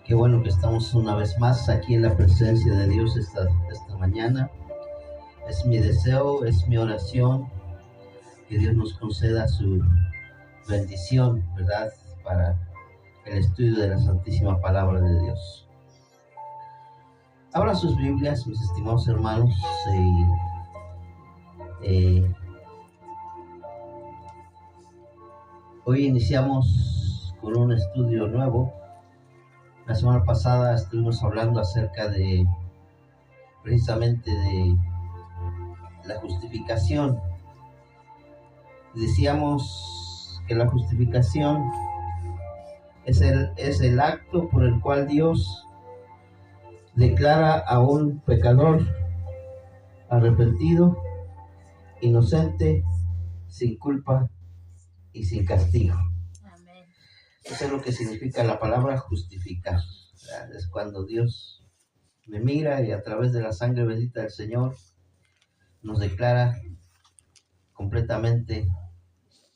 Qué bueno que estamos una vez más aquí en la presencia de Dios esta mañana. Es mi deseo, es mi oración que Dios nos conceda su bendición, ¿verdad? Para el estudio de la Santísima Palabra de Dios. Abran sus Biblias, mis estimados hermanos, hoy iniciamos con un estudio nuevo. La semana pasada estuvimos hablando acerca de precisamente de la justificación. Decíamos que la justificación es el acto por el cual Dios declara a un pecador arrepentido, inocente, sin culpa y sin castigo. Amén. Eso es lo que significa la palabra justificar, ¿verdad? Es cuando Dios me mira y a través de la sangre bendita del Señor nos declara completamente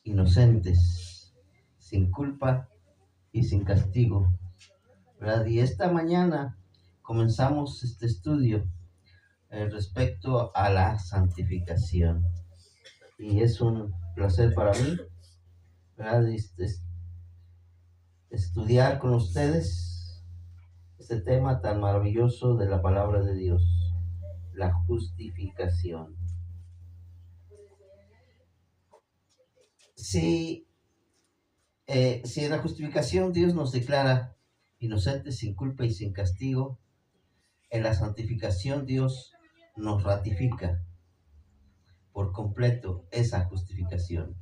inocentes, sin culpa y sin castigo, ¿verdad? Y esta mañana comenzamos este estudio respecto a la santificación. Y es un placer para mí, ¿verdad? Estudiar con ustedes este tema tan maravilloso de la palabra de Dios, la justificación. Si en la justificación Dios nos declara inocentes, sin culpa y sin castigo, en la santificación Dios nos ratifica por completo esa justificación.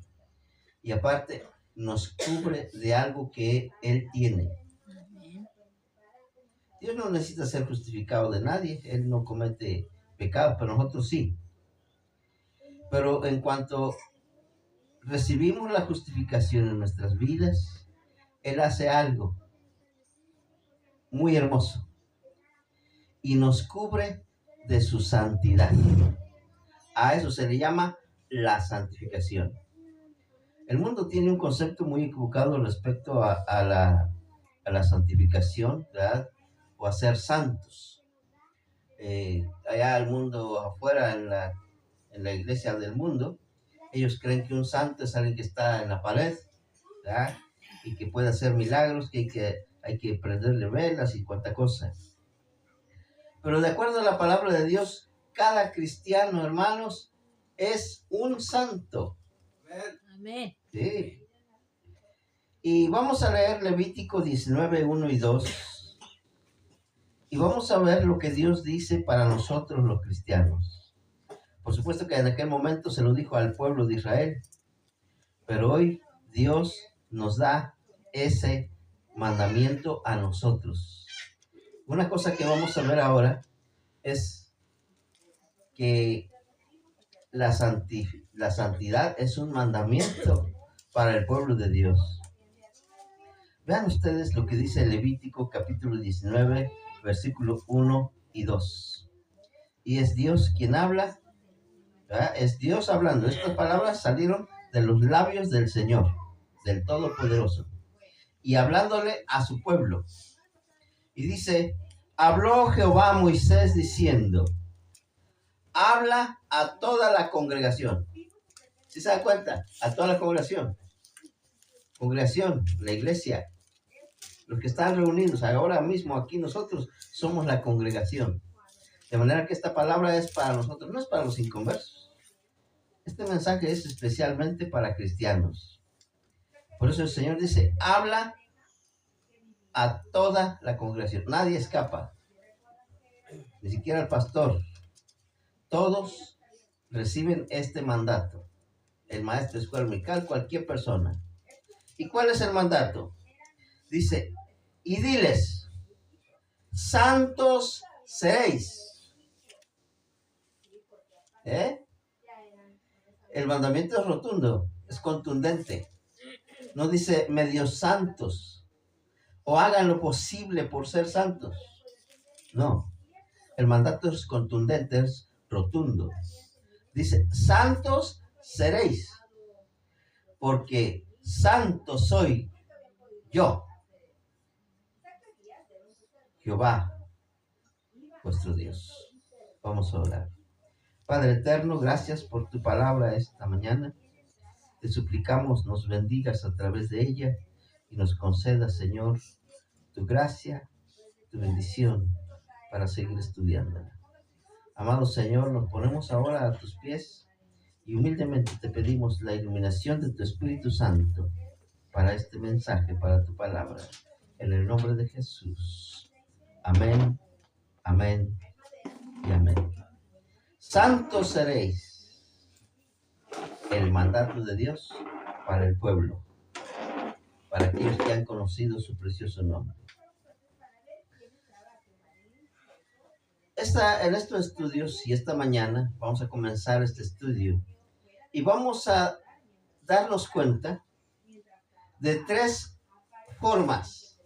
Y aparte nos cubre de algo que Él tiene. Dios no necesita ser justificado de nadie, Él no comete pecado, pero nosotros sí. Pero en cuanto recibimos la justificación en nuestras vidas, Él hace algo muy hermoso y nos cubre de su santidad. A eso se le llama la santificación. El mundo tiene un concepto muy equivocado respecto a la santificación, ¿verdad? O a ser santos. Allá el mundo afuera, en la iglesia del mundo, ellos creen que un santo es alguien que está en la pared, ¿verdad? Y que puede hacer milagros, que hay que prenderle velas y cuanta cosa. Pero de acuerdo a la palabra de Dios, cada cristiano, hermanos, es un santo. Amén. Sí. Y vamos a leer Levítico 19, 1 y 2. Y vamos a ver lo que Dios dice para nosotros los cristianos. Por supuesto que en aquel momento se lo dijo al pueblo de Israel. Pero hoy Dios nos da ese mandamiento a nosotros. Una cosa que vamos a ver ahora es que la santidad es un mandamiento para el pueblo de Dios. Vean ustedes lo que dice Levítico capítulo 19, versículos 1 y 2. Y es Dios quien habla, ¿verdad? Es Dios hablando. Estas palabras salieron de los labios del Señor, del Todopoderoso, y hablándole a su pueblo. Y dice: habló Jehová a Moisés diciendo: habla a toda la congregación. ¿Sí se da cuenta? A toda la congregación. Congregación, la iglesia. Los que están reunidos ahora mismo aquí, nosotros somos la congregación. De manera que esta palabra es para nosotros, no es para los inconversos. Este mensaje es especialmente para cristianos. Por eso el Señor dice: habla a toda la congregación. Nadie escapa. Ni siquiera el pastor. Todos reciben este mandato. El maestro de escuela dominical, cualquier persona. ¿Y cuál es el mandato? Dice: y diles, santos seréis. El mandamiento es rotundo, es contundente. No dice medios santos o hagan lo posible por ser santos. No, el mandato es contundente, es rotundo. Dice: santos seréis, porque santo soy yo. Jehová, vuestro Dios. Vamos a orar. Padre eterno, gracias por tu palabra esta mañana. Te suplicamos nos bendigas a través de ella y nos concedas, Señor, tu gracia, tu bendición para seguir estudiándola. Amado Señor, nos ponemos ahora a tus pies y humildemente te pedimos la iluminación de tu Espíritu Santo para este mensaje, para tu palabra. En el nombre de Jesús. Amén, amén y amén. Santos seréis, el mandato de Dios para el pueblo, para aquellos que han conocido su precioso nombre. En estos estudios y esta mañana vamos a comenzar este estudio y vamos a darnos cuenta de 3 formas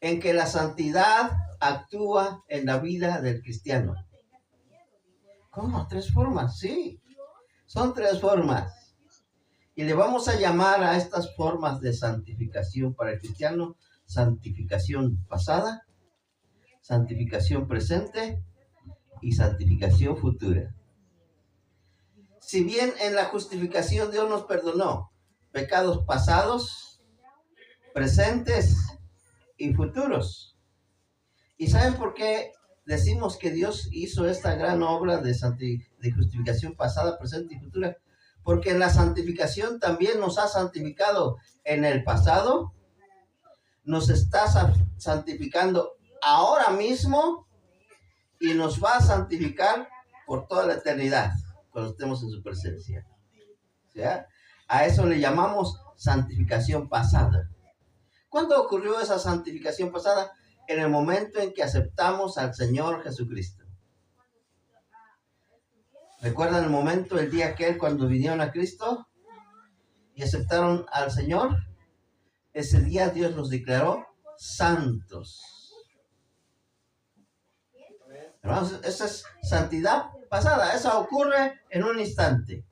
en que la santidad actúa en la vida del cristiano. ¿Cómo? 3 formas, sí. Son 3 formas. Y le vamos a llamar a estas formas de santificación para el cristiano: santificación pasada, santificación presente y santificación futura. Si bien en la justificación Dios nos perdonó pecados pasados, presentes y futuros. ¿Y saben por qué decimos que Dios hizo esta gran obra de justificación pasada, presente y futura? Porque en la santificación también nos ha santificado en el pasado, nos está santificando ahora mismo y nos va a santificar por toda la eternidad cuando estemos en su presencia. ¿Sí? A eso le llamamos santificación pasada. ¿Cuándo ocurrió esa santificación pasada? En el momento en que aceptamos al Señor Jesucristo. ¿Recuerdan el momento, el día aquel cuando vinieron a Cristo y aceptaron al Señor? Ese día Dios los declaró santos. Hermanos, esa es santidad pasada. Esa ocurre en un instante.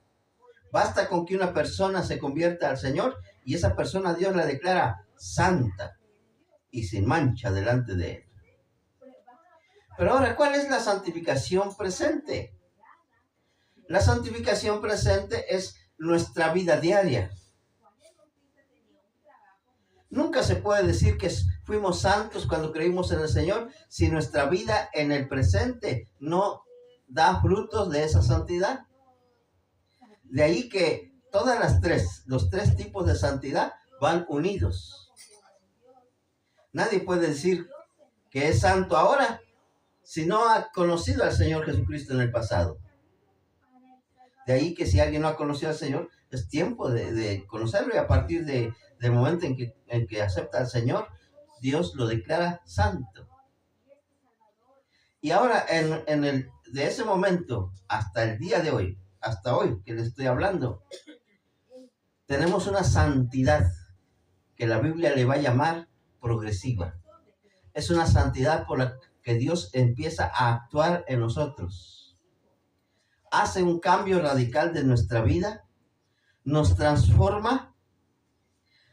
Basta con que una persona se convierta al Señor y esa persona Dios la declara santa y sin mancha delante de Él. Pero ahora, ¿cuál es la santificación presente? La santificación presente es nuestra vida diaria. Nunca se puede decir que fuimos santos cuando creímos en el Señor si nuestra vida en el presente no da frutos de esa santidad. De ahí que los tres tipos de santidad van unidos. Nadie puede decir que es santo ahora si no ha conocido al Señor Jesucristo en el pasado. De ahí que si alguien no ha conocido al Señor, es tiempo de conocerlo, y a partir del momento en que acepta al Señor, Dios lo declara santo. Y ahora, de ese momento hasta el día de hoy, hasta hoy que les estoy hablando, tenemos una santidad que la Biblia le va a llamar progresiva. Es una santidad por la que Dios empieza a actuar en nosotros. Hace un cambio radical de nuestra vida, nos transforma,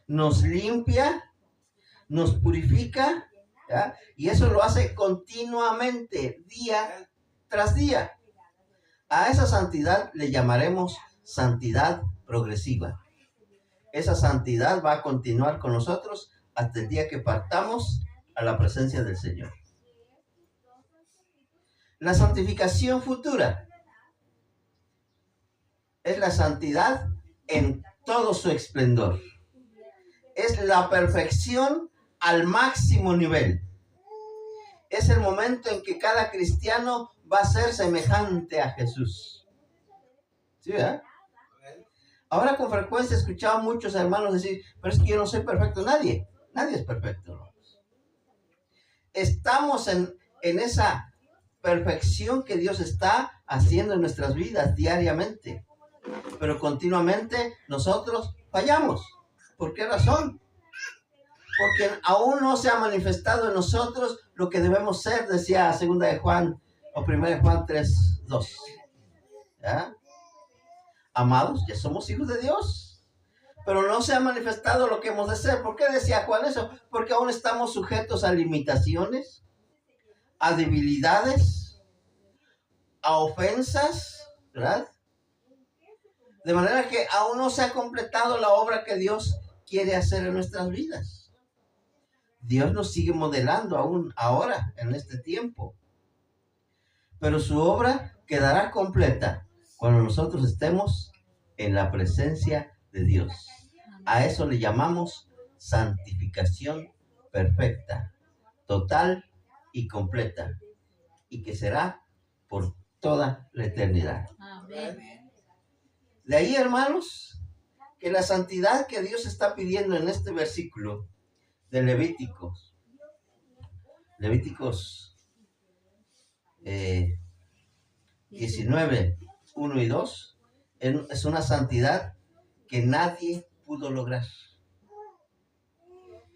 nos limpia, nos purifica, ¿ya? Y eso lo hace continuamente, día tras día. A esa santidad le llamaremos santidad progresiva. Esa santidad va a continuar con nosotros hasta el día que partamos a la presencia del Señor. La santificación futura es la santidad en todo su esplendor. Es la perfección al máximo nivel. Es el momento en que cada cristiano va a ser semejante a Jesús. ¿Sí, verdad? Ahora con frecuencia he escuchado a muchos hermanos decir, pero es que yo no soy perfecto. Nadie es perfecto, ¿no? Estamos en esa perfección que Dios está haciendo en nuestras vidas diariamente. Pero continuamente nosotros fallamos. ¿Por qué razón? Porque aún no se ha manifestado en nosotros lo que debemos ser, decía 2 de Juan o 1 de Juan 3:2. ¿Ya? Amados, ya somos hijos de Dios. pero no se ha manifestado lo que hemos de ser. ¿Por qué decía Juan eso? Porque aún estamos sujetos a limitaciones, a debilidades, a ofensas, ¿verdad? De manera que aún no se ha completado la obra que Dios quiere hacer en nuestras vidas. Dios nos sigue modelando aún ahora, en este tiempo. Pero su obra quedará completa cuando nosotros estemos en la presencia de Dios. A eso le llamamos santificación perfecta, total y completa, y que será por toda la eternidad. Amén. De ahí, hermanos, que la santidad que Dios está pidiendo en este versículo de Levíticos 19, 1 y 2, es una santidad que nadie pudo lograr.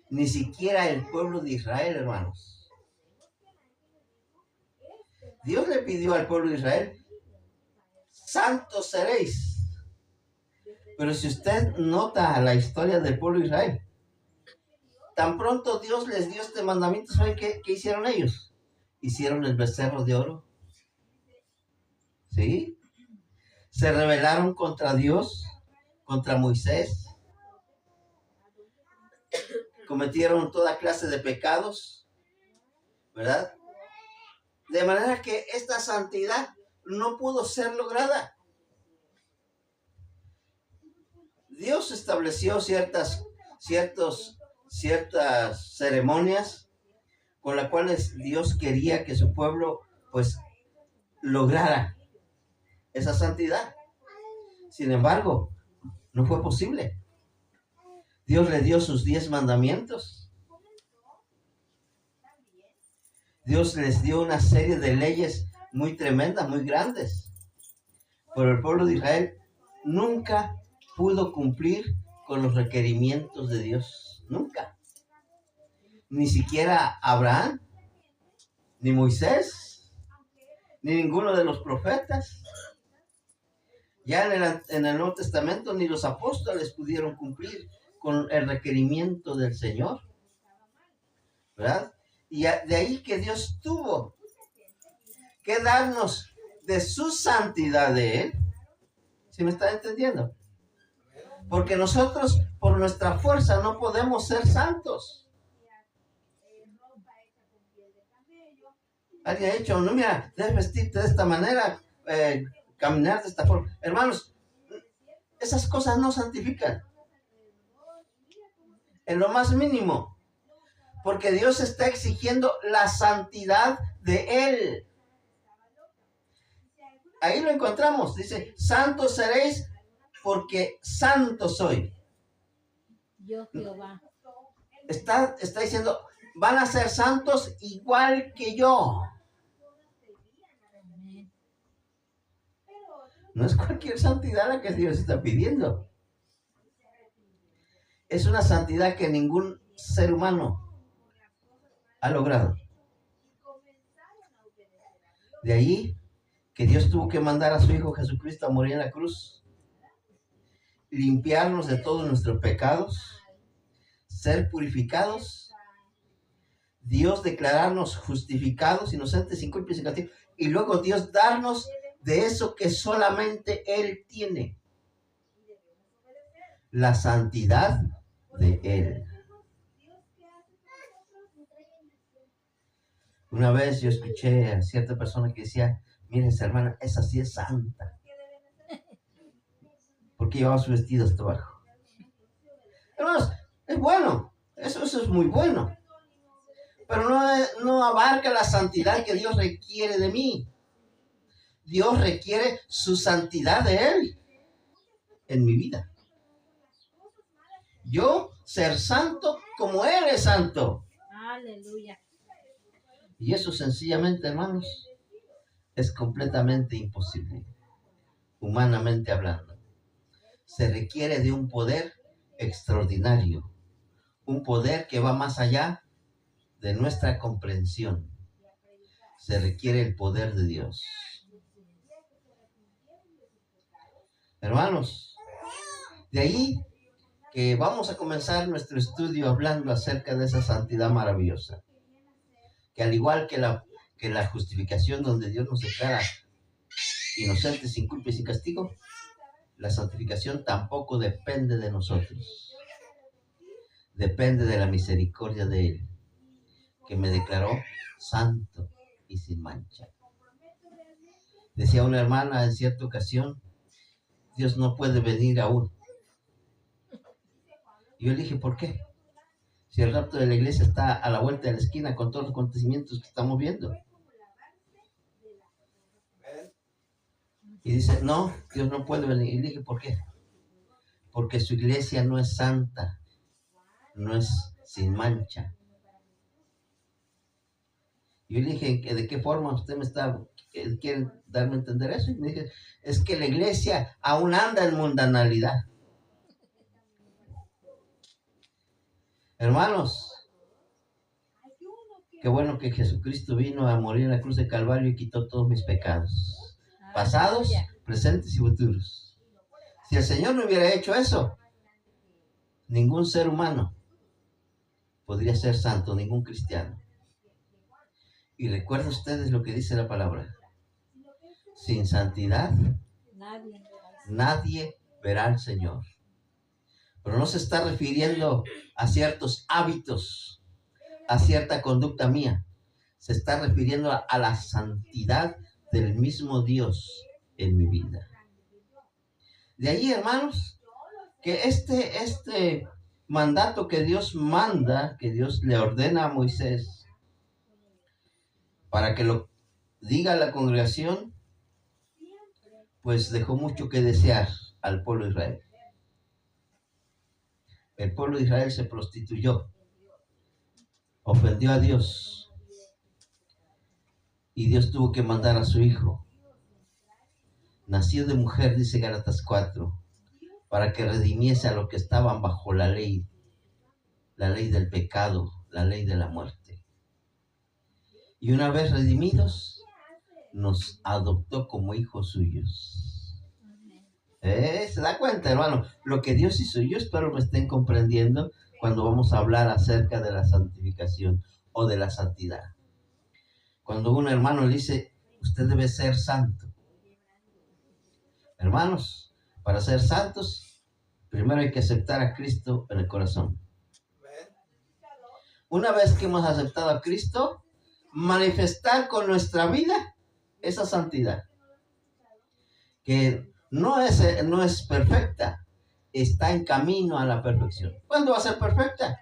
Ni siquiera el pueblo de Israel, hermanos. Dios le pidió al pueblo de Israel, santos seréis. Pero si usted nota la historia del pueblo de Israel, tan pronto Dios les dio este mandamiento, ¿saben qué hicieron ellos? Hicieron el becerro de oro. ¿Sí? Se rebelaron contra Dios, contra Moisés. Cometieron toda clase de pecados, ¿verdad? De manera que esta santidad no pudo ser lograda. Dios estableció ciertas ceremonias con las cuales Dios quería que su pueblo pues lograra esa santidad. Sin embargo, no fue posible. Dios le dio sus 10 mandamientos. Dios les dio una serie de leyes muy tremendas, muy grandes. Pero el pueblo de Israel nunca pudo cumplir con los requerimientos de Dios. Nunca. Ni siquiera Abraham, ni Moisés, ni ninguno de los profetas. Ya en el Nuevo Testamento ni los apóstoles pudieron cumplir con el requerimiento del Señor, ¿verdad? Y de ahí que Dios tuvo que darnos de su santidad de Él. ¿Sí me está entendiendo? Porque nosotros, por nuestra fuerza, no podemos ser santos. Alguien ha dicho, no, mira, debes vestirte de esta manera, caminar de esta forma. Hermanos, esas cosas no santifican. En lo más mínimo. Porque Dios está exigiendo la santidad de Él. Ahí lo encontramos. Dice, santos seréis porque santo soy. Yo, Jehová. Está diciendo, van a ser santos igual que yo. No es cualquier santidad la que Dios está pidiendo. Es una santidad que ningún ser humano ha logrado. De ahí que Dios tuvo que mandar a su Hijo Jesucristo a morir en la cruz, limpiarnos de todos nuestros pecados, ser purificados, Dios declararnos justificados, inocentes, sin culpa y sin castigo, y luego Dios darnos de eso que solamente Él tiene, la santidad de Él. Una vez yo escuché a cierta persona que decía, mire esa hermana, esa sí es santa, porque llevaba su vestido hasta abajo. Hermanos, es bueno, eso es muy bueno, pero no abarca la santidad que Dios requiere de mí. Dios requiere su santidad de Él en mi vida. Yo ser santo como Él es santo. Aleluya. Y eso sencillamente, hermanos, es completamente imposible, humanamente hablando. Se requiere de un poder extraordinario, un poder que va más allá de nuestra comprensión. Se requiere el poder de Dios. Hermanos, de ahí que vamos a comenzar nuestro estudio hablando acerca de esa santidad maravillosa. Que al igual que la justificación donde Dios nos declara inocentes, sin culpa y sin castigo, la santificación tampoco depende de nosotros. Depende de la misericordia de Él, que me declaró santo y sin mancha. Decía una hermana en cierta ocasión, Dios no puede venir aún. Y yo le dije, ¿por qué? Si el rapto de la iglesia está a la vuelta de la esquina con todos los acontecimientos que estamos viendo. Y dice, no, Dios no puede venir. Y le dije, ¿por qué? Porque su iglesia no es santa, no es sin mancha. Y yo le dije, ¿de qué forma usted quiere darme a entender eso? Y me dije, es que la iglesia aún anda en mundanalidad. Hermanos, qué bueno que Jesucristo vino a morir en la cruz de Calvario y quitó todos mis pecados, pasados, presentes y futuros. Si el Señor no hubiera hecho eso, ningún ser humano podría ser santo, ningún cristiano. Y recuerden ustedes lo que dice la palabra. Sin santidad, nadie verá al Señor. Pero no se está refiriendo a ciertos hábitos, a cierta conducta mía. Se está refiriendo a la santidad del mismo Dios en mi vida. De allí, hermanos, que este mandato que Dios manda, que Dios le ordena a Moisés, para que lo diga a la congregación, pues dejó mucho que desear al pueblo de Israel. El pueblo de Israel se prostituyó, ofendió a Dios, y Dios tuvo que mandar a su hijo, nacido de mujer, dice Gálatas 4, para que redimiese a los que estaban bajo la ley del pecado, la ley de la muerte. Y una vez redimidos, nos adoptó como hijos suyos. ¿Se da cuenta, hermano? Lo que Dios hizo, yo espero me estén comprendiendo cuando vamos a hablar acerca de la santificación o de la santidad. Cuando un hermano le dice, usted debe ser santo. Hermanos, para ser santos, primero hay que aceptar a Cristo en el corazón. Una vez que hemos aceptado a Cristo, manifestar con nuestra vida esa santidad, que no es perfecta, está en camino a la perfección. ¿Cuándo va a ser perfecta?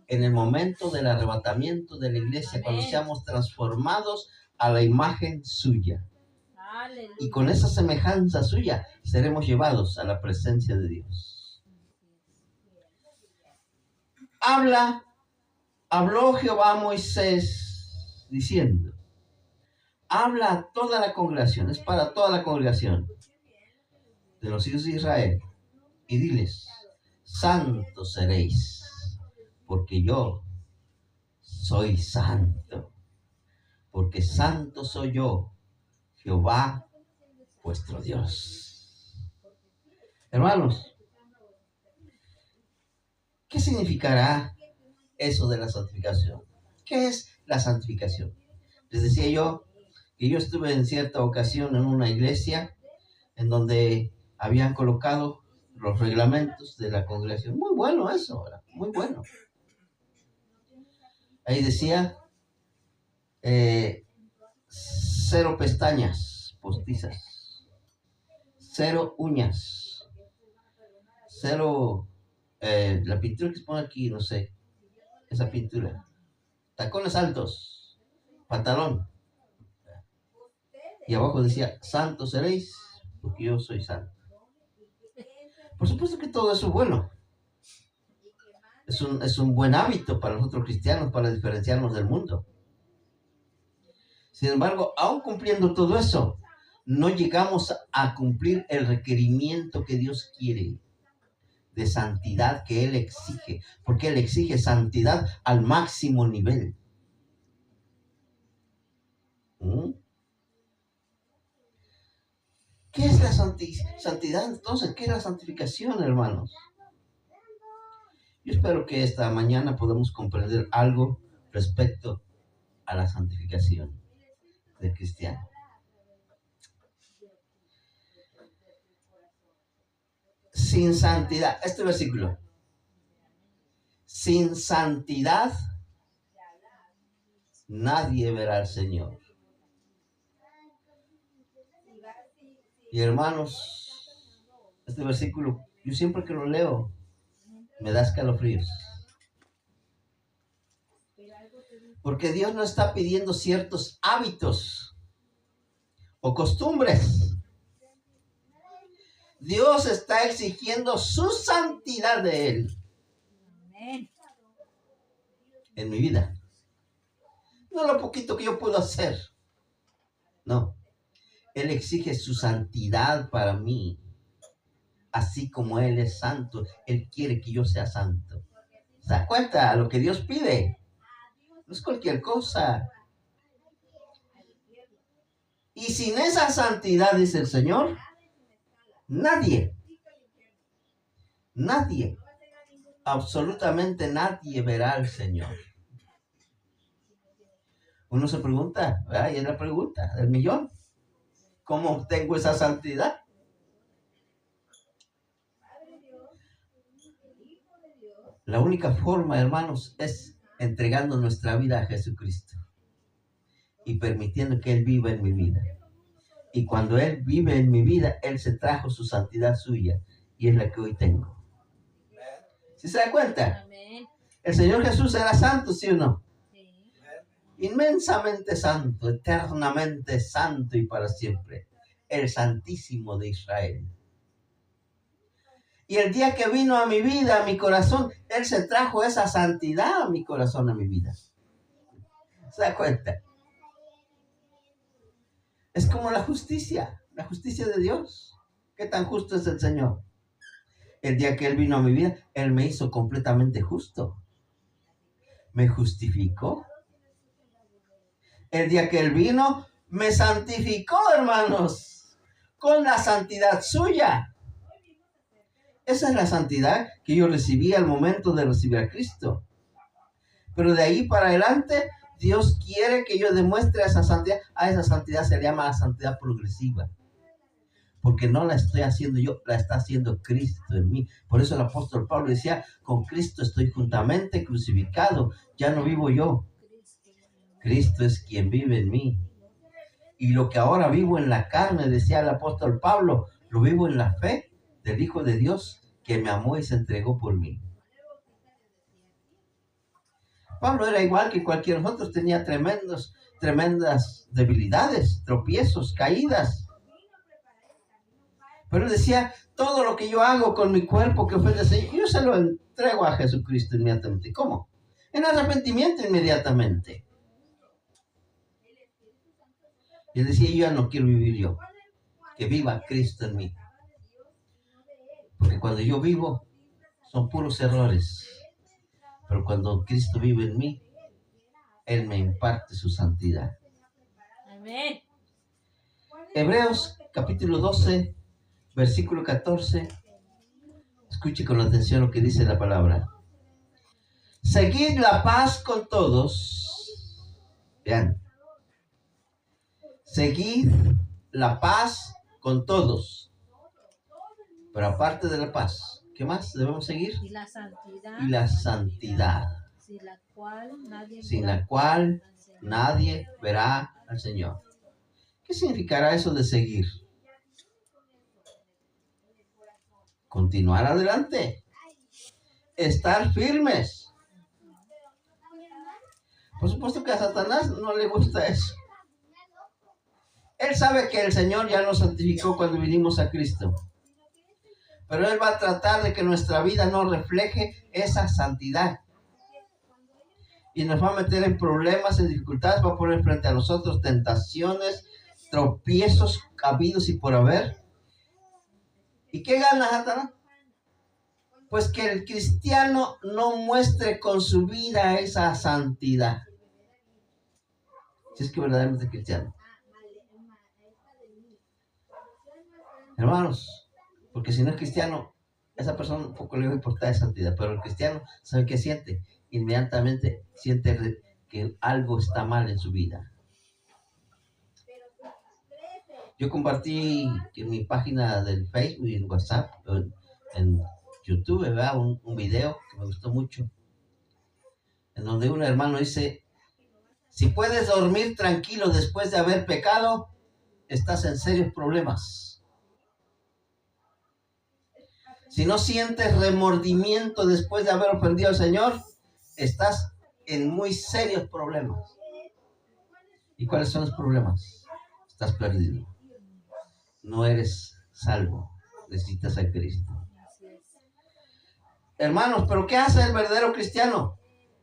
En el momento del arrebatamiento de la iglesia, cuando seamos transformados a la imagen suya. Aleluya. Y con esa semejanza suya seremos llevados a la presencia de Dios. Habló Jehová a Moisés diciendo, habla a toda la congregación, es para toda la congregación de los hijos de Israel, y diles, santos seréis, porque yo soy santo, porque santo soy yo, Jehová vuestro Dios. Hermanos, ¿qué significará eso de la santificación? ¿Qué es la santificación? Les decía yo que yo estuve en cierta ocasión en una iglesia en donde habían colocado los reglamentos de la congregación. Muy bueno eso, ¿verdad? Muy bueno. Ahí decía 0 pestañas postizas, 0 uñas, 0 la pintura que se pone aquí, no sé, esa pintura, tacones altos, pantalón, y abajo decía, santos seréis, porque yo soy santo. Por supuesto que todo eso es bueno. Es un buen hábito para nosotros cristianos, para diferenciarnos del mundo. Sin embargo, aún cumpliendo todo eso, no llegamos a cumplir el requerimiento que Dios quiere de santidad que Él exige, porque Él exige santidad al máximo nivel. ¿Qué es la santidad entonces? ¿Qué es la santificación, hermanos? Yo espero que esta mañana podamos comprender algo respecto a la santificación del cristiano. Sin santidad, este versículo, sin santidad nadie verá al Señor. Y hermanos, este versículo, yo siempre que lo leo, me da escalofríos. Porque Dios no está pidiendo ciertos hábitos o costumbres. Dios está exigiendo su santidad de Él. Amén. En mi vida. No lo poquito que yo puedo hacer. No. Él exige su santidad para mí. Así como Él es santo, Él quiere que yo sea santo. ¿Se da cuenta? Lo que Dios pide no es cualquier cosa. Y sin esa santidad, dice el Señor, nadie, absolutamente nadie verá al Señor. Uno se pregunta, ¿verdad? Y es la pregunta del millón. ¿Cómo obtengo esa santidad? La única forma, hermanos, es entregando nuestra vida a Jesucristo y permitiendo que Él viva en mi vida. Y cuando Él vive en mi vida, Él se trajo su santidad suya y es la que hoy tengo. ¿Sí se da cuenta? Amén. El Señor Jesús era santo, ¿sí o no? Sí. Inmensamente santo, eternamente santo y para siempre. El Santísimo de Israel. Y el día que vino a mi vida, a mi corazón, Él se trajo esa santidad a mi corazón, a mi vida. ¿Se da cuenta? Es como la justicia de Dios. ¿Qué tan justo es el Señor? El día que Él vino a mi vida, Él me hizo completamente justo. Me justificó. El día que Él vino, me santificó, hermanos, con la santidad suya. Esa es la santidad que yo recibí al momento de recibir a Cristo. Pero de ahí para adelante, Dios quiere que yo demuestre esa santidad. A esa santidad se le llama la santidad progresiva. Porque no la estoy haciendo yo, la está haciendo Cristo en mí. Por eso el apóstol Pablo decía, con Cristo estoy juntamente crucificado. Ya no vivo yo. Cristo es quien vive en mí. Y lo que ahora vivo en la carne, decía el apóstol Pablo, lo vivo en la fe del Hijo de Dios que me amó y se entregó por mí. Pablo era igual que cualquier otro, tenía tremendas debilidades, tropiezos, caídas. Pero él decía, todo lo que yo hago con mi cuerpo que ofende al Señor, yo se lo entrego a Jesucristo inmediatamente. ¿Cómo? En arrepentimiento inmediatamente. Y él decía, yo ya no quiero vivir yo, que viva Cristo en mí. Porque cuando yo vivo, son puros errores. Pero cuando Cristo vive en mí, Él me imparte su santidad. Amén. Hebreos capítulo 12, versículo 14. Escuche con atención lo que dice la palabra. Seguid la paz con todos. Vean. Seguid la paz con todos. Pero aparte de la paz, ¿qué más debemos seguir? Y la santidad. Y la santidad. Sin la cual nadie verá al Señor. ¿Qué significará eso de seguir? Continuar adelante. Estar firmes. Por supuesto que a Satanás no le gusta eso. Él sabe que el Señor ya nos santificó cuando vinimos a Cristo. Pero Él va a tratar de que nuestra vida no refleje esa santidad. Y nos va a meter en problemas, en dificultades, va a poner frente a nosotros tentaciones, tropiezos habidos y por haber. ¿Y qué gana Satanás? Pues que el cristiano no muestre con su vida esa santidad. Si es que verdaderamente es cristiano. Hermanos, porque si no es cristiano, esa persona poco le va a importar de santidad, pero el cristiano sabe qué siente. Inmediatamente siente que algo está mal en su vida. Yo compartí en mi página del Facebook y en WhatsApp, en YouTube, ¿verdad? Un video que me gustó mucho, en donde un hermano dice: si puedes dormir tranquilo después de haber pecado, estás en serios problemas. Si no sientes remordimiento después de haber ofendido al Señor, estás en muy serios problemas. ¿Y cuáles son los problemas? Estás perdido. No eres salvo. Necesitas a Cristo. Hermanos, ¿pero qué hace el verdadero cristiano?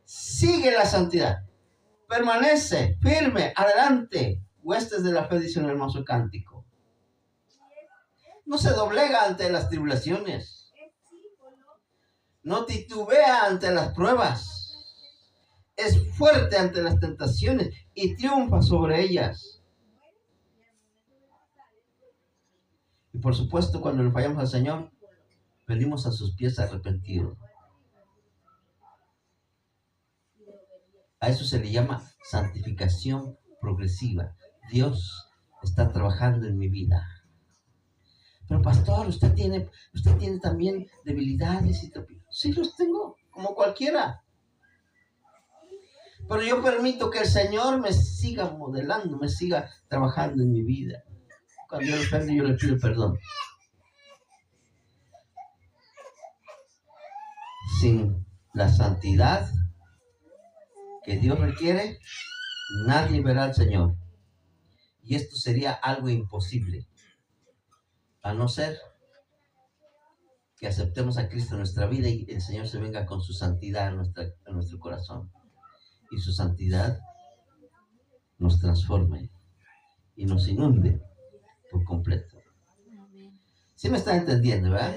Sigue la santidad. Permanece firme, adelante. Huestes de la fe, dice un hermoso cántico. No se doblega ante las tribulaciones. No titubea ante las pruebas. Es fuerte ante las tentaciones y triunfa sobre ellas. Y por supuesto, cuando le fallamos al Señor, venimos a sus pies arrepentidos. A eso se le llama santificación progresiva. Dios está trabajando en mi vida. Pero pastor, usted tiene también debilidades y tropiezos. Sí, los tengo, como cualquiera. Pero yo permito que el Señor me siga modelando, me siga trabajando en mi vida. Cuando yo le ofendo, yo le pido perdón. Sin la santidad que Dios requiere, nadie verá al Señor. Y esto sería algo imposible, a no ser que aceptemos a Cristo en nuestra vida y el Señor se venga con su santidad a nuestro corazón. Y su santidad nos transforme y nos inunde por completo. ¿Sí me está entendiendo, verdad?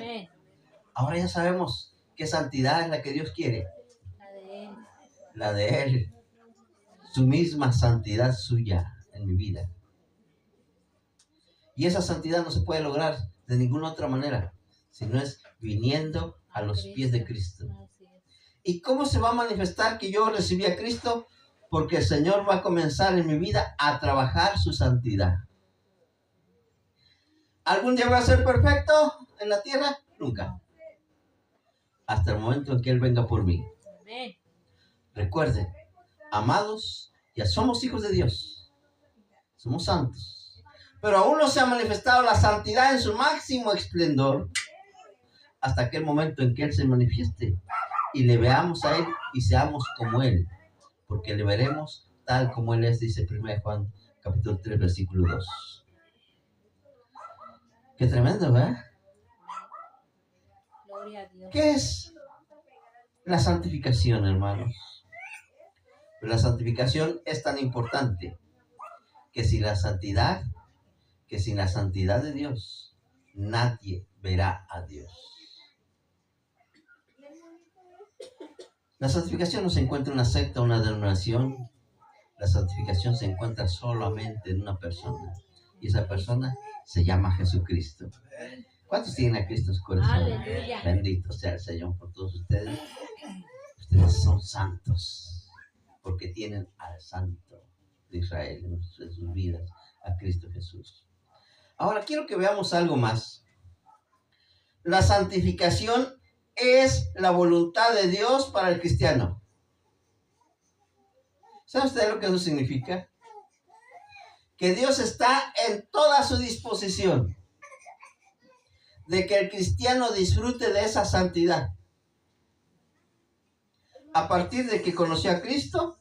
Ahora ya sabemos qué santidad es la que Dios quiere. La de Él. Su misma santidad suya en mi vida. Y esa santidad no se puede lograr de ninguna otra manera, sino es viniendo a los pies de Cristo. ¿Y cómo se va a manifestar que yo recibí a Cristo? Porque el Señor va a comenzar en mi vida a trabajar su santidad. ¿Algún día voy a ser perfecto en la tierra? Nunca. Hasta el momento en que Él venga por mí. Recuerden, amados, ya somos hijos de Dios. Somos santos. Pero aún no se ha manifestado la santidad en su máximo esplendor hasta aquel momento en que Él se manifieste y le veamos a Él y seamos como Él, porque le veremos tal como Él es, dice 1 Juan capítulo 3, versículo 2. Qué tremendo, ¿verdad? Gloria a Dios. ¿Qué es la santificación, hermanos? La santificación es tan importante que sin la santidad de Dios, nadie verá a Dios. La santificación no se encuentra en una secta o una denominación. La santificación se encuentra solamente en una persona. Y esa persona se llama Jesucristo. ¿Cuántos tienen a Cristo en su corazón? Aleluya. Bendito sea el Señor por todos ustedes. Ustedes son santos porque tienen al Santo de Israel en sus vidas, a Cristo Jesús. Ahora quiero que veamos algo más. La santificación es la voluntad de Dios para el cristiano. ¿Sabe usted lo que eso significa? Que Dios está en toda su disposición de que el cristiano disfrute de esa santidad. A partir de que conoció a Cristo,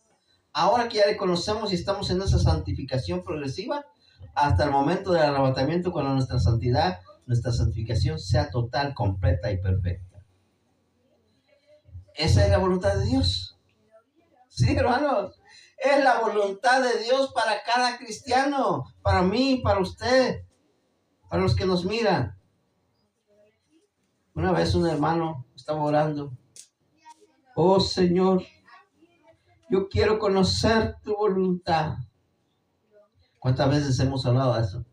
ahora que ya le conocemos y estamos en esa santificación progresiva, hasta el momento del arrebatamiento, cuando nuestra santificación sea total, completa y perfecta. Esa es la voluntad de Dios. Sí, hermanos, es la voluntad de Dios para cada cristiano, para mí, para usted, para los que nos miran. Una vez un hermano estaba orando: oh Señor, yo quiero conocer tu voluntad. ¿Cuántas veces hemos orado eso?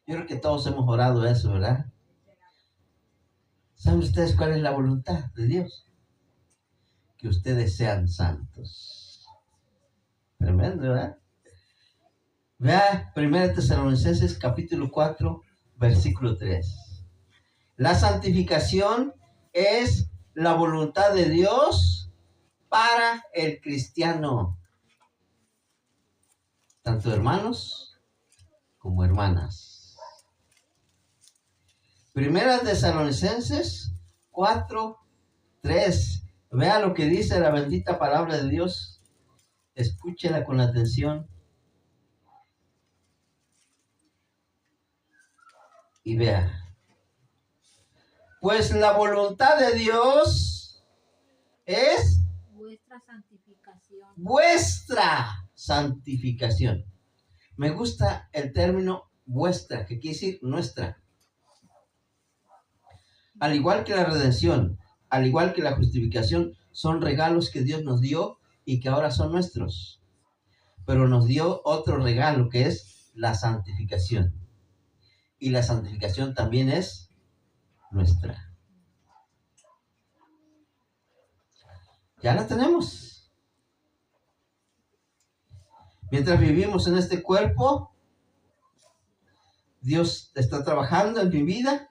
Yo creo que todos hemos orado eso, ¿verdad? ¿Saben ustedes cuál es la voluntad de Dios? Que ustedes sean santos. Tremendo, ¿verdad? Vea 1 Tesalonicenses capítulo 4, versículo 3. La santificación es la voluntad de Dios para el cristiano. Tanto hermanos como hermanas. 1 Tesalonicenses 4, 3. Vea lo que dice la bendita palabra de Dios. Escúchela con atención. Y vea. Pues la voluntad de Dios es vuestra santificación. Vuestra santificación. Me gusta el término vuestra, que quiere decir nuestra. Al igual que la redención, al igual que la justificación, son regalos que Dios nos dio y que ahora son nuestros. Pero nos dio otro regalo que es la santificación. Y la santificación también es nuestra. Ya la tenemos. Mientras vivimos en este cuerpo, Dios está trabajando en mi vida,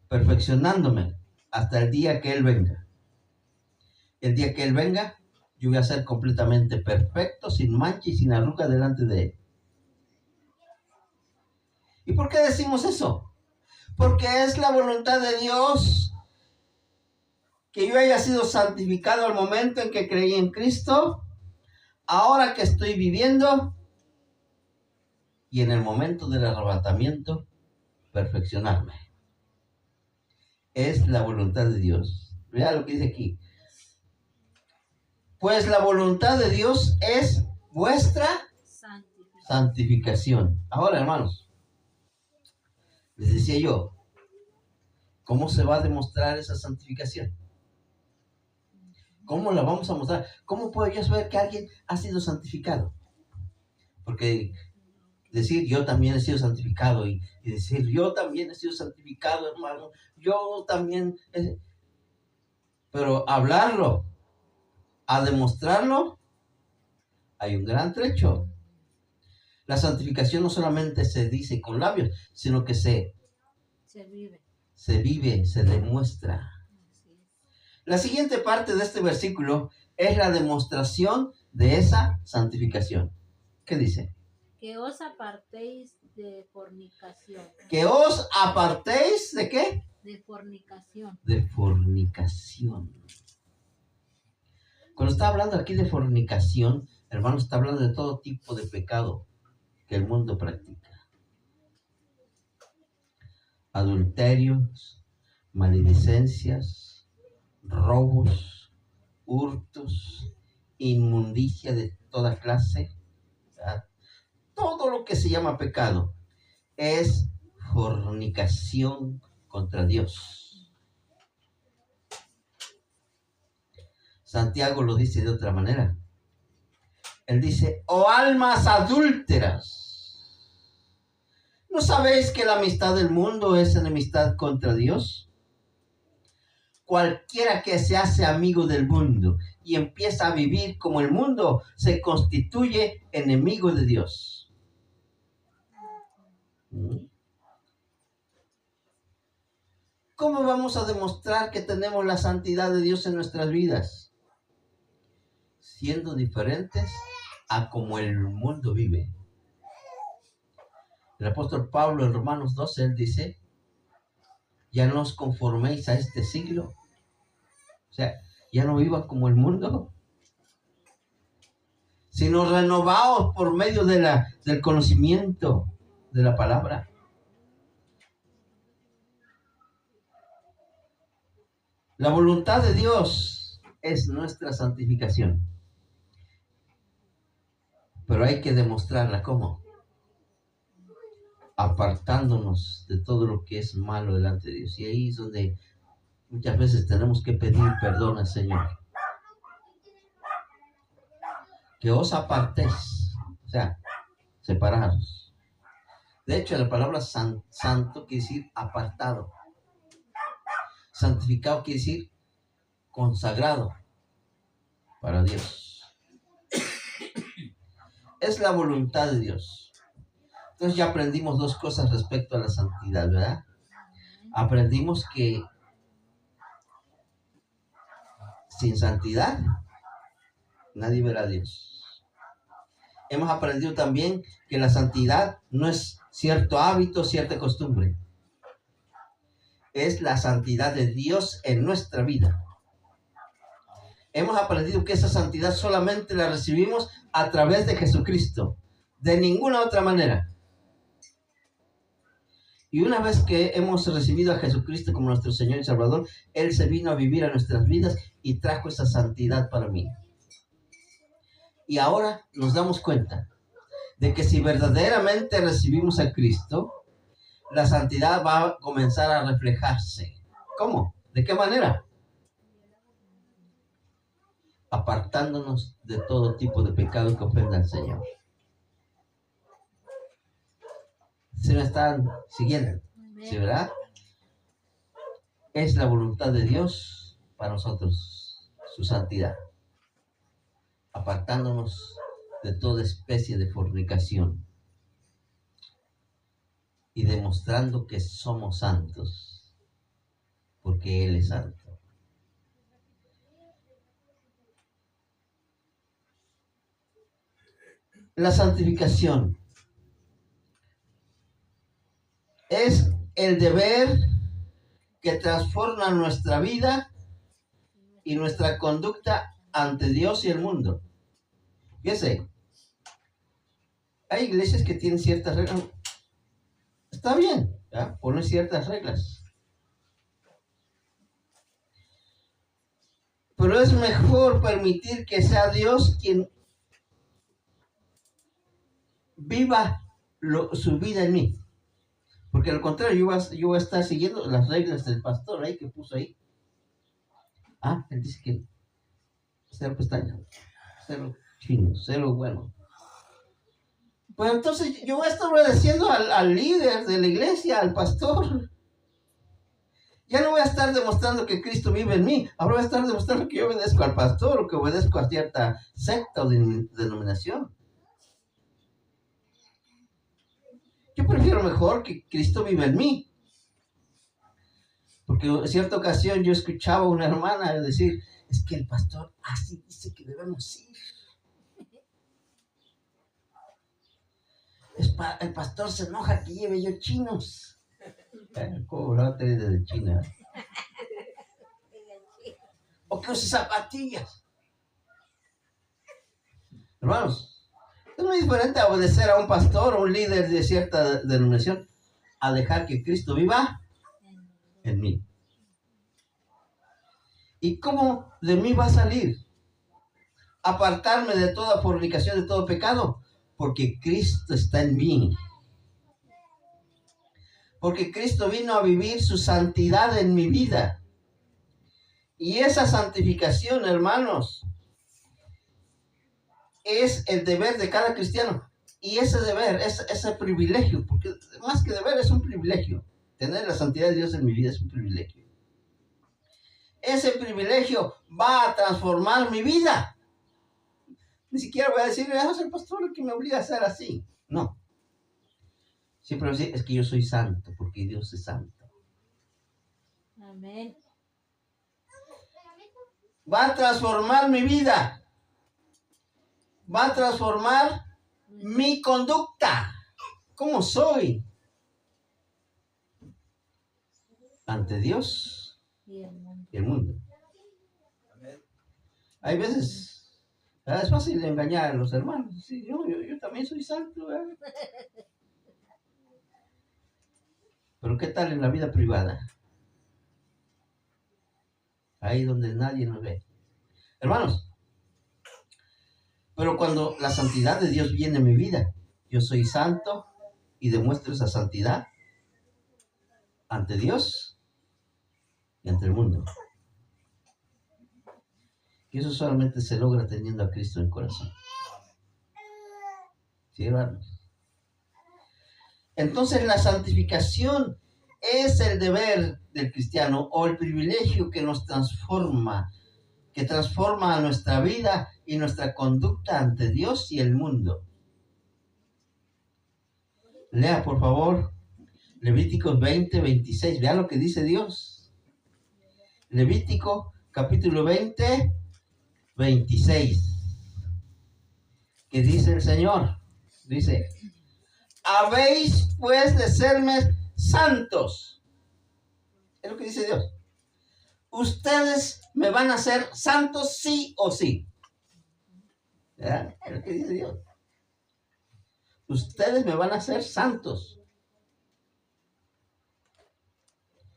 perfeccionándome hasta el día que Él venga. El día que Él venga, yo voy a ser completamente perfecto, sin mancha y sin arruga delante de Él. ¿Y por qué decimos eso? Porque es la voluntad de Dios que yo haya sido santificado al momento en que creí en Cristo, ahora que estoy viviendo, y en el momento del arrebatamiento, perfeccionarme. Es la voluntad de Dios. Vea lo que dice aquí. Pues la voluntad de Dios es vuestra santificación. Ahora, hermanos, les decía yo, ¿cómo se va a demostrar esa santificación? ¿Cómo la vamos a mostrar? ¿Cómo puedo yo saber que alguien ha sido santificado? Porque decir yo también he sido santificado y decir yo también he sido santificado, hermano, yo también, pero hablarlo, a demostrarlo, hay un gran trecho. La santificación no solamente se dice con labios, sino que se vive, se demuestra. La siguiente parte de este versículo es la demostración de esa santificación. ¿Qué dice? Que os apartéis de fornicación. ¿Que os apartéis de qué? De fornicación. De fornicación. Cuando está hablando aquí de fornicación, hermano, está hablando de todo tipo de pecado que el mundo practica. Adulterios, maledicencias, robos, hurtos, inmundicia de toda clase. ¿Verdad? Todo lo que se llama pecado es fornicación contra Dios. Santiago lo dice de otra manera. Él dice, oh almas adúlteras, ¿no sabéis que la amistad del mundo es enemistad contra Dios? Cualquiera que se hace amigo del mundo y empieza a vivir como el mundo, se constituye enemigo de Dios. ¿Cómo vamos a demostrar que tenemos la santidad de Dios en nuestras vidas? Siendo diferentes a como el mundo vive. El apóstol Pablo en Romanos 12, él dice, ya no os conforméis a este siglo. O sea, ya no vivan como el mundo, sino renovaos por medio del conocimiento de la palabra. La voluntad de Dios es nuestra santificación. Pero hay que demostrarla, ¿cómo? Apartándonos de todo lo que es malo delante de Dios. Y ahí es donde muchas veces tenemos que pedir perdón al Señor. Que os apartéis, o sea, separados. De hecho, la palabra santo quiere decir apartado. Santificado quiere decir consagrado para Dios. Es la voluntad de Dios. Entonces ya aprendimos dos cosas respecto a la santidad, ¿verdad? Aprendimos que sin santidad nadie verá a Dios. Hemos aprendido también que la santidad no es cierto hábito, cierta costumbre. Es la santidad de Dios en nuestra vida. Hemos aprendido que esa santidad solamente la recibimos a través de Jesucristo. De ninguna otra manera. Y una vez que hemos recibido a Jesucristo como nuestro Señor y Salvador, Él se vino a vivir a nuestras vidas y trajo esa santidad para mí. Y ahora nos damos cuenta de que si verdaderamente recibimos a Cristo, la santidad va a comenzar a reflejarse. ¿Cómo? ¿De qué manera? Apartándonos de todo tipo de pecado que ofenda al Señor. ¿Se me están siguiendo? ¿Sí, verdad? Es la voluntad de Dios para nosotros, su santidad. Apartándonos de toda especie de fornicación y demostrando que somos santos, porque Él es santo. La santificación es el deber que transforma nuestra vida y nuestra conducta ante Dios y el mundo. Fíjese, hay iglesias que tienen ciertas reglas. Está bien, ¿ya? Poner ciertas reglas. Pero es mejor permitir que sea Dios quien viva su vida en mí. Porque al contrario, yo voy a estar siguiendo las reglas del pastor ahí que puso ahí. Él dice que cero pestañas, cero chinos, cero bueno. Pues entonces yo voy a estar obedeciendo al líder de la iglesia, al pastor. Ya no voy a estar demostrando que Cristo vive en mí. Ahora voy a estar demostrando que yo obedezco al pastor o que obedezco a cierta secta o denominación. Yo prefiero mejor que Cristo viva en mí. Porque en cierta ocasión yo escuchaba a una hermana decir, es que el pastor así dice que debemos ir. El pastor se enoja que lleve yo chinos. Cobrate de China. O que use zapatillas. Hermanos, es muy diferente a obedecer a un pastor o un líder de cierta denominación a dejar que Cristo viva en mí. ¿Y cómo de mí va a salir? Apartarme de toda fornicación, de todo pecado, porque Cristo está en mí. Porque Cristo vino a vivir su santidad en mi vida. Y esa santificación, hermanos, es el deber de cada cristiano. Y ese deber, ese privilegio, porque más que deber es un privilegio. Tener la santidad de Dios en mi vida es un privilegio. Ese privilegio va a transformar mi vida. Ni siquiera voy a decir, es el pastor el que me obliga a ser así. No. Siempre voy a decir, es que yo soy santo, porque Dios es santo. Amén. Va a transformar mi vida. Va a transformar mi conducta. ¿Cómo soy? Ante Dios y el mundo. Hay veces, es fácil engañar a los hermanos. Sí, yo también soy santo. Pero ¿qué tal en la vida privada? Ahí donde nadie nos ve. Hermanos, pero cuando la santidad de Dios viene en mi vida, yo soy santo y demuestro esa santidad ante Dios y ante el mundo. Y eso solamente se logra teniendo a Cristo en el corazón. ¿Sí, hermanos? Entonces la santificación es el deber del cristiano o el privilegio que nos transforma, que transforma nuestra vida y nuestra conducta ante Dios y el mundo. Lea, por favor, Levíticos 20, 26. Vea lo que dice Dios. Levítico, capítulo 20, 26. ¿Qué dice el Señor? Dice, habéis pues de serme santos. Es lo que dice Dios. Ustedes me van a ser santos sí o sí. ¿Verdad? Es lo que dice Dios. Ustedes me van a ser santos.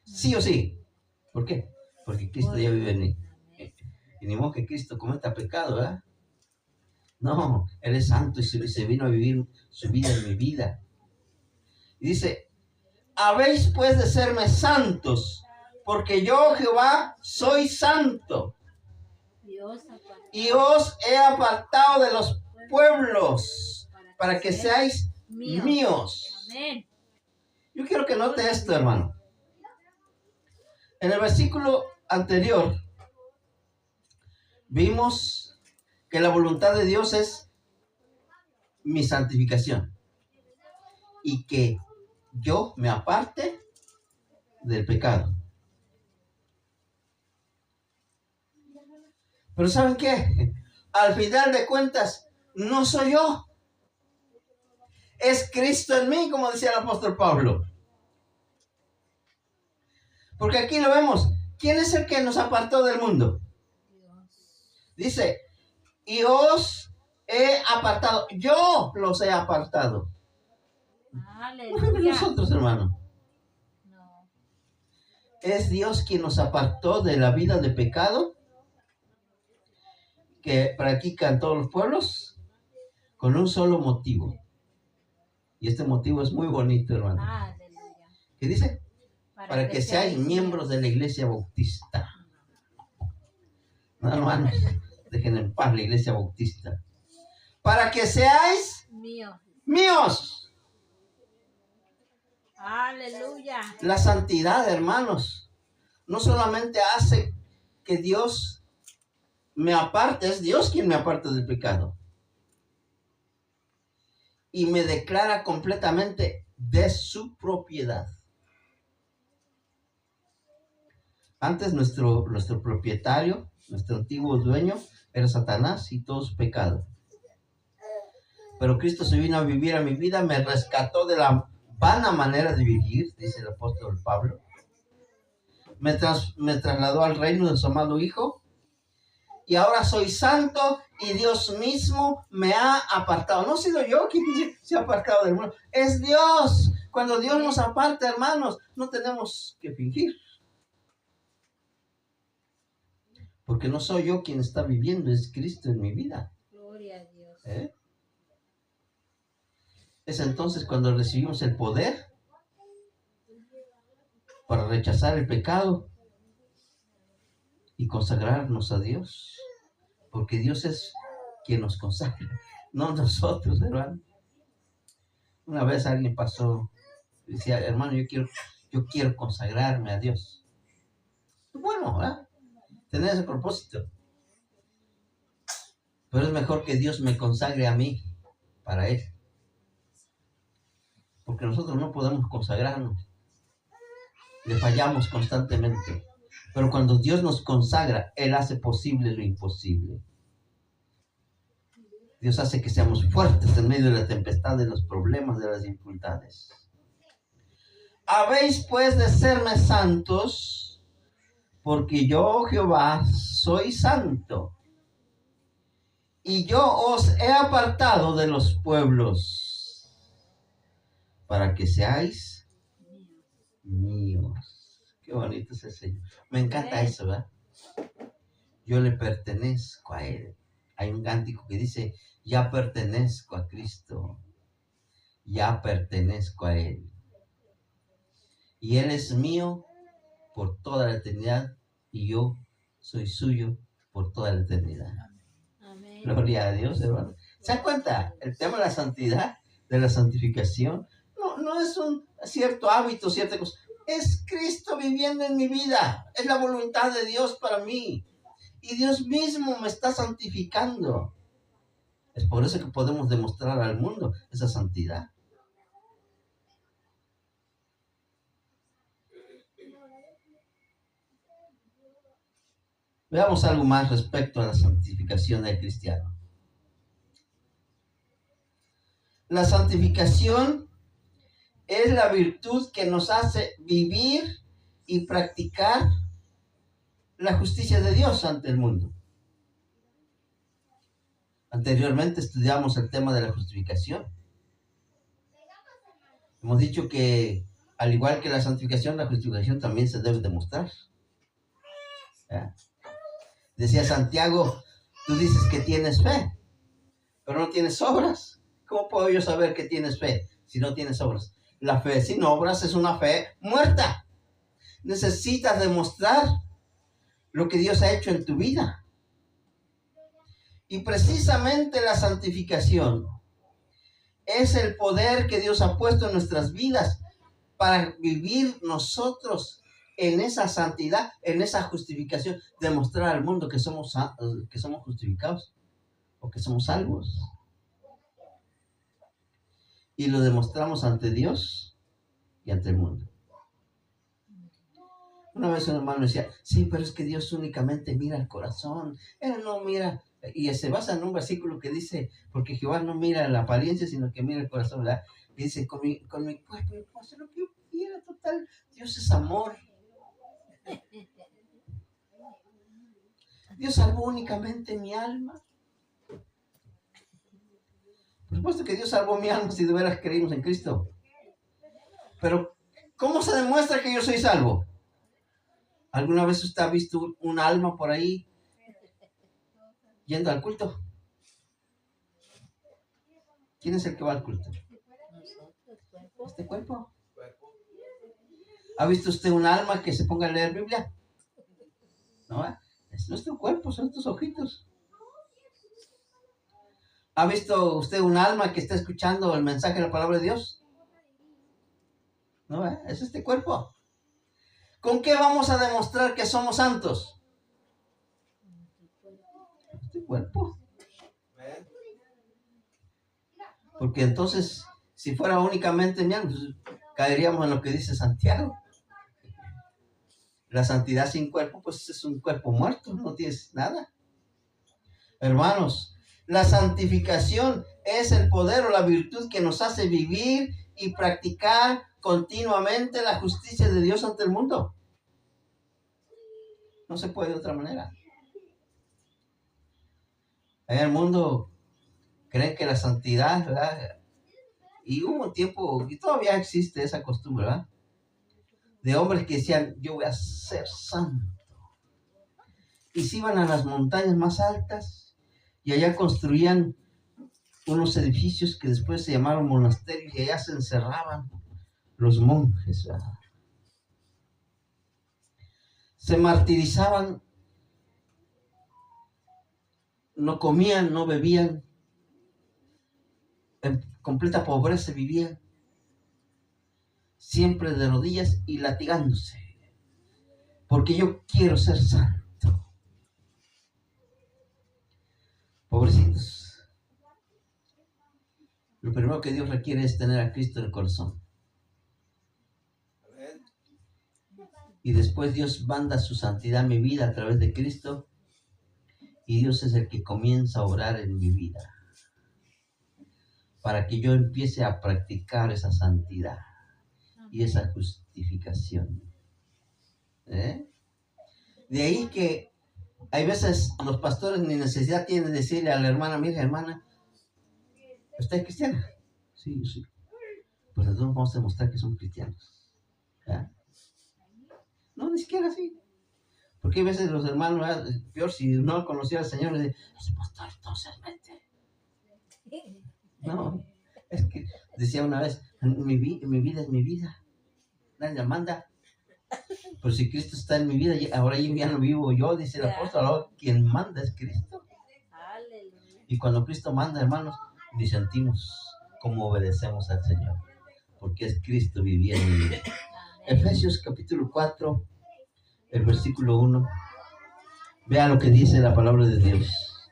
Sí o sí. ¿Por qué? Porque Cristo ya vive en mí. Y ni modo que Cristo cometa pecado, ¿verdad? No, Él es santo y se vino a vivir su vida en mi vida. Y dice, habéis pues de serme santos, porque yo, Jehová, soy santo. Y os he apartado de los pueblos para que seáis míos. Amén. Yo quiero que note esto, hermano. En el versículo anterior vimos que la voluntad de Dios es mi santificación y que yo me aparte del pecado. Pero ¿saben qué? Al final de cuentas, no soy yo. Es Cristo en mí, como decía el apóstol Pablo. Porque aquí lo vemos. ¿Quién es el que nos apartó del mundo? Dice, y os he apartado. Yo los he apartado. No fuimos nosotros, hermano. No. Es Dios quien nos apartó de la vida de pecado que practican todos los pueblos con un solo motivo. Y este motivo es muy bonito, hermano. Aleluya. ¿Qué dice? Para que seáis miembros de la iglesia bautista. No, hermanos, dejen en paz la iglesia bautista. Para que seáis míos. Aleluya. La santidad, hermanos, no solamente hace que Dios me aparte, es Dios quien me aparta del pecado. Y me declara completamente de su propiedad. Antes nuestro propietario, nuestro antiguo dueño, era Satanás y todo su pecado. Pero Cristo se vino a vivir a mi vida, me rescató de la vana manera de vivir, dice el apóstol Pablo. Me trasladó al reino de su amado Hijo. Y ahora soy santo y Dios mismo me ha apartado. No he sido yo quien se ha apartado del mundo. Es Dios. Cuando Dios nos aparta, hermanos, no tenemos que fingir. Porque no soy yo quien está viviendo, es Cristo en mi vida. Gloria a Dios. Es entonces cuando recibimos el poder para rechazar el pecado y consagrarnos a Dios. Porque Dios es quien nos consagra, no nosotros, hermano. Una vez alguien pasó, decía, hermano, yo quiero consagrarme a Dios. Bueno, ¿verdad? Tener ese propósito. Pero es mejor que Dios me consagre a mí para Él. Porque nosotros no podemos consagrarnos. Le fallamos constantemente. Pero cuando Dios nos consagra, Él hace posible lo imposible. Dios hace que seamos fuertes en medio de la tempestad, de los problemas, de las dificultades. Habéis pues de serme santos, porque yo, Jehová, soy santo. Y yo os he apartado de los pueblos, para que seáis míos. Qué bonito es el Señor. Me encanta eso, ¿verdad? Yo le pertenezco a Él. Hay un cántico que dice, ya pertenezco a Cristo. Ya pertenezco a Él. Y Él es mío por toda la eternidad y yo soy suyo por toda la eternidad. Amén. Gloria a Dios, hermano. ¿Se dan cuenta? El tema de la santidad, de la santificación, no es un cierto hábito, cierta cosa. Es Cristo viviendo en mi vida. Es la voluntad de Dios para mí. Y Dios mismo me está santificando. Es por eso que podemos demostrar al mundo esa santidad. Veamos algo más respecto a la santificación del cristiano. La santificación es la virtud que nos hace vivir y practicar la justicia de Dios ante el mundo. Anteriormente estudiamos el tema de la justificación. Hemos dicho que al igual que la santificación, la justificación también se debe demostrar. ¿Ya? Decía Santiago, tú dices que tienes fe, pero no tienes obras. ¿Cómo puedo yo saber que tienes fe si no tienes obras? La fe sin obras es una fe muerta. Necesitas demostrar lo que Dios ha hecho en tu vida. Y precisamente la santificación es el poder que Dios ha puesto en nuestras vidas para vivir nosotros en esa santidad, en esa justificación, demostrar al mundo que somos justificados o que somos salvos. Y lo demostramos ante Dios y ante el mundo. Una vez un hermano decía, sí, pero es que Dios únicamente mira el corazón. Él no mira, y se basa en un versículo que dice, porque Jehová no mira la apariencia, sino que mira el corazón, ¿verdad? Y dice, con mi cuerpo yo puedo hacer lo que yo quiera, total. Dios es amor. Dios salvó únicamente mi alma. Por supuesto que Dios salvó mi alma si de veras creímos en Cristo. Pero, ¿cómo se demuestra que yo soy salvo? ¿Alguna vez usted ha visto un alma por ahí yendo al culto? ¿Quién es el que va al culto? Este cuerpo. ¿Ha visto usted un alma que se ponga a leer Biblia? No, es nuestro cuerpo, son estos ojitos. ¿Ha visto usted un alma que está escuchando el mensaje de la palabra de Dios? No, es este cuerpo. ¿Con qué vamos a demostrar que somos santos? Este cuerpo. Porque entonces, si fuera únicamente mi alma, pues, caeríamos en lo que dice Santiago. La santidad sin cuerpo, pues es un cuerpo muerto, no tienes nada. Hermanos, la santificación es el poder o la virtud que nos hace vivir y practicar continuamente la justicia de Dios ante el mundo. No se puede de otra manera. En el mundo creen que la santidad, ¿verdad? Y hubo un tiempo, y todavía existe esa costumbre, ¿verdad? De hombres que decían, yo voy a ser santo. Y se iban a las montañas más altas y allá construían unos edificios que después se llamaron monasterios y allá se encerraban los monjes, ¿verdad? Se martirizaban, no comían, no bebían, en completa pobreza vivían, siempre de rodillas y latigándose, porque yo quiero ser santo. Pobrecitos. Lo primero que Dios requiere es tener a Cristo en el corazón. Y después Dios manda su santidad a mi vida a través de Cristo. Y Dios es el que comienza a obrar en mi vida. Para que yo empiece a practicar esa santidad y esa justificación. De ahí que hay veces los pastores ni necesidad tienen de decirle a la hermana, mira hermana, ¿usted es cristiana? Sí, sí. Pues entonces vamos a demostrar que son cristianos. ¿Ya? No, ni siquiera así. Porque hay veces los hermanos, peor si no conocía al Señor, le dicen, ese pastor entonces vete. No, es que decía una vez, mi vida es mi vida. Nadie la manda. Pero si Cristo está en mi vida, ahora ya no vivo yo, dice el apóstol, ahora quien manda es Cristo. Y cuando Cristo manda, hermanos, ni sentimos cómo obedecemos al Señor, porque es Cristo viviendo en mí. Efesios capítulo 4, el versículo 1. Vea lo que dice la palabra de Dios.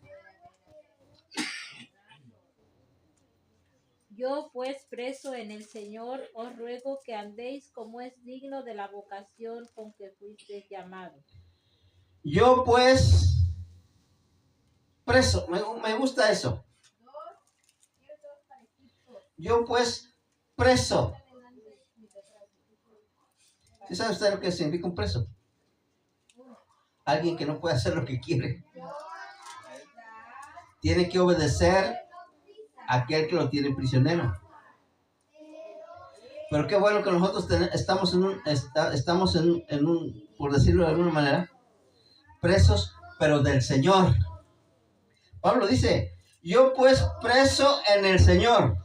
Yo pues preso en el Señor os ruego que andéis como es digno de la vocación con que fuisteis llamados. Yo pues preso, me gusta eso. Yo pues preso. ¿Sí sabe usted lo que significa un preso? Alguien que no puede hacer lo que quiere. Tiene que obedecer a aquel que lo tiene prisionero. Pero qué bueno que nosotros estamos en un, por decirlo de alguna manera, presos, pero del Señor. Pablo dice, yo pues preso en el Señor.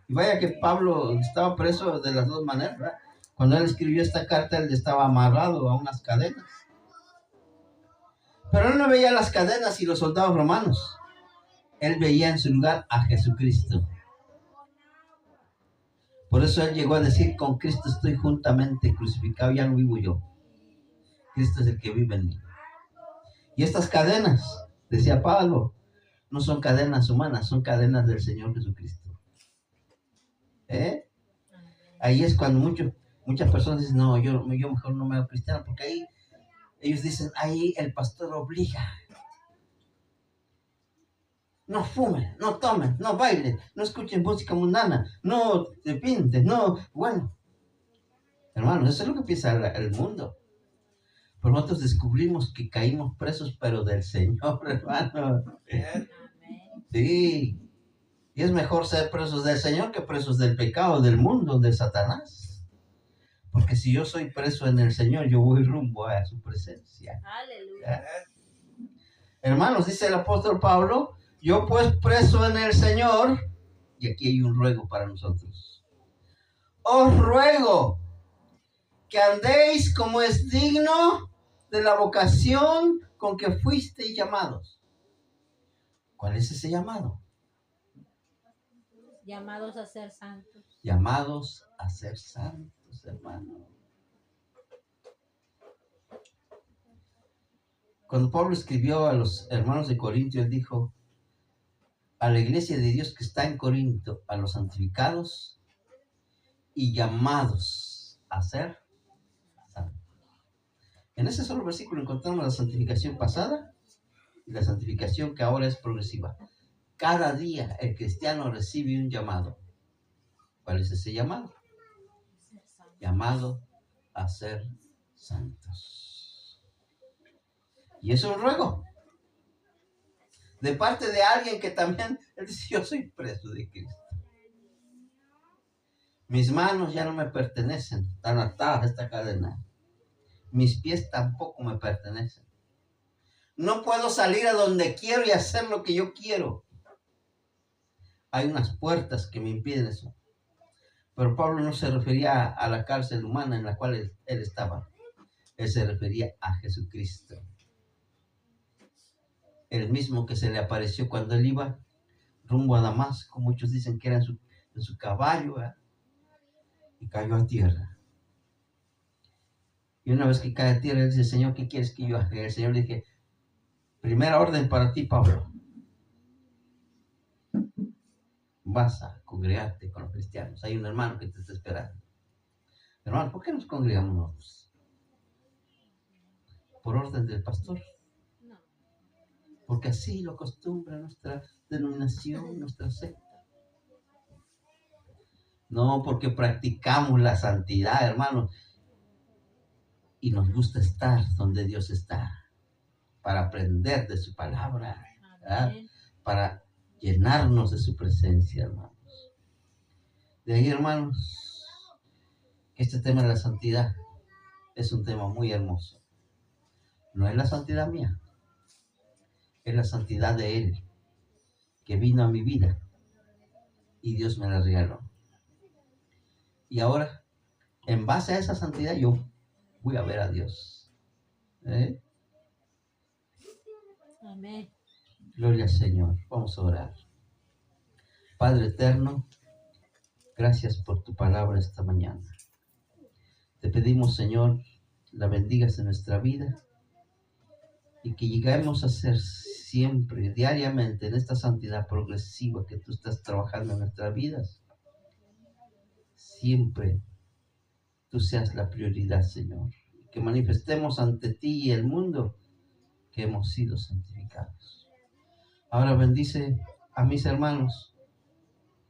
Y vaya que Pablo estaba preso de las dos maneras, ¿verdad? Cuando él escribió esta carta, él estaba amarrado a unas cadenas. Pero él no veía las cadenas y los soldados romanos. Él veía en su lugar a Jesucristo. Por eso él llegó a decir, con Cristo estoy juntamente crucificado, ya no vivo yo. Cristo es el que vive en mí. Y estas cadenas, decía Pablo, no son cadenas humanas, son cadenas del Señor Jesucristo. Ahí es cuando muchas personas dicen, no, yo mejor no me hago cristiano, porque ahí ellos dicen, ahí el pastor obliga. No fumen, no tomen, no bailen, no escuchen música mundana, no te pinten, no, bueno. Hermanos, eso es lo que piensa el mundo. Pero nosotros descubrimos que caímos presos, pero del Señor, hermano. Sí. Y es mejor ser presos del Señor que presos del pecado, del mundo, de Satanás. Porque si yo soy preso en el Señor, yo voy rumbo a su presencia. Aleluya. Hermanos, dice el apóstol Pablo, yo pues preso en el Señor, y aquí hay un ruego para nosotros. Os ruego que andéis como es digno de la vocación con que fuisteis llamados. ¿Cuál es ese llamado? Llamados a ser santos. Llamados a ser santos, hermano. Cuando Pablo escribió a los hermanos de Corinto, él dijo, a la iglesia de Dios que está en Corinto, a los santificados y llamados a ser santos. En ese solo versículo encontramos la santificación pasada y la santificación que ahora es progresiva. Cada día el cristiano recibe un llamado. ¿Cuál es ese llamado? Llamado a ser santos. Y es un ruego de parte de alguien que también, él dice, yo soy preso de Cristo. Mis manos ya no me pertenecen, están atadas a esta cadena. Mis pies tampoco me pertenecen. No puedo salir a donde quiero y hacer lo que yo quiero. Hay unas puertas que me impiden eso. Pero Pablo no se refería a la cárcel humana en la cual él estaba. Él se refería a Jesucristo. El mismo que se le apareció cuando él iba rumbo a Damasco. Muchos dicen que era en su caballo, ¿verdad? Y cayó a tierra. Y una vez que cae a tierra, él dice, Señor, ¿qué quieres que yo haga? Y el Señor le dije, primera orden para ti, Pablo. Vas a congregarte con los cristianos. Hay un hermano que te está esperando. Hermano, ¿por qué nos congregamos nosotros? ¿Por orden del pastor? No. Porque así lo acostumbra nuestra denominación, nuestra secta. No, porque practicamos la santidad, hermano. Y nos gusta estar donde Dios está. Para aprender de su palabra. Para llenarnos de su presencia, hermanos. De ahí, hermanos, que este tema de la santidad es un tema muy hermoso. No es la santidad mía, es la santidad de Él, que vino a mi vida y Dios me la regaló. Y ahora, en base a esa santidad, yo voy a ver a Dios. Amén. Gloria al Señor. Vamos a orar. Padre eterno, Gracias por tu palabra esta mañana. Te pedimos, Señor, la bendigas en nuestra vida y que lleguemos a ser siempre, diariamente, en esta santidad progresiva que tú estás trabajando en nuestras vidas. Siempre tú seas la prioridad, Señor. Que manifestemos ante ti y el mundo que hemos sido santificados. Ahora bendice a mis hermanos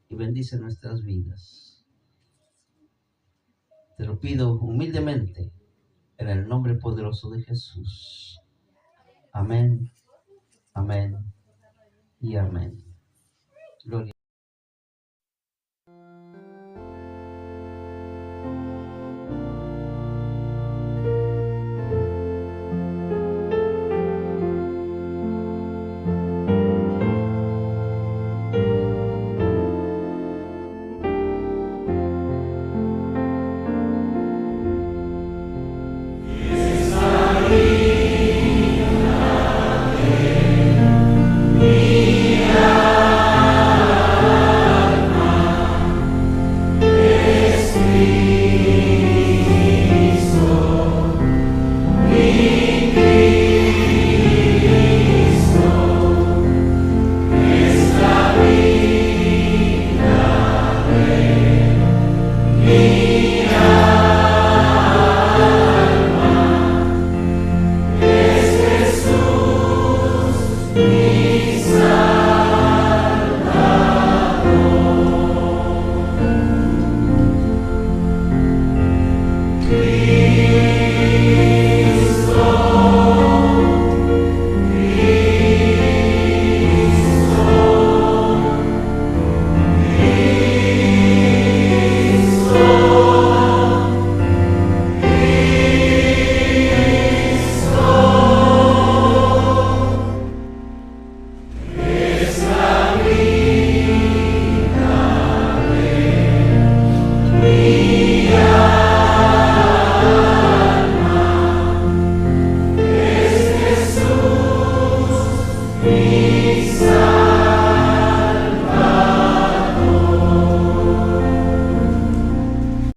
y bendice nuestras vidas. Te lo pido humildemente en el nombre poderoso de Jesús. Amén, amén y amén. Gloria. Me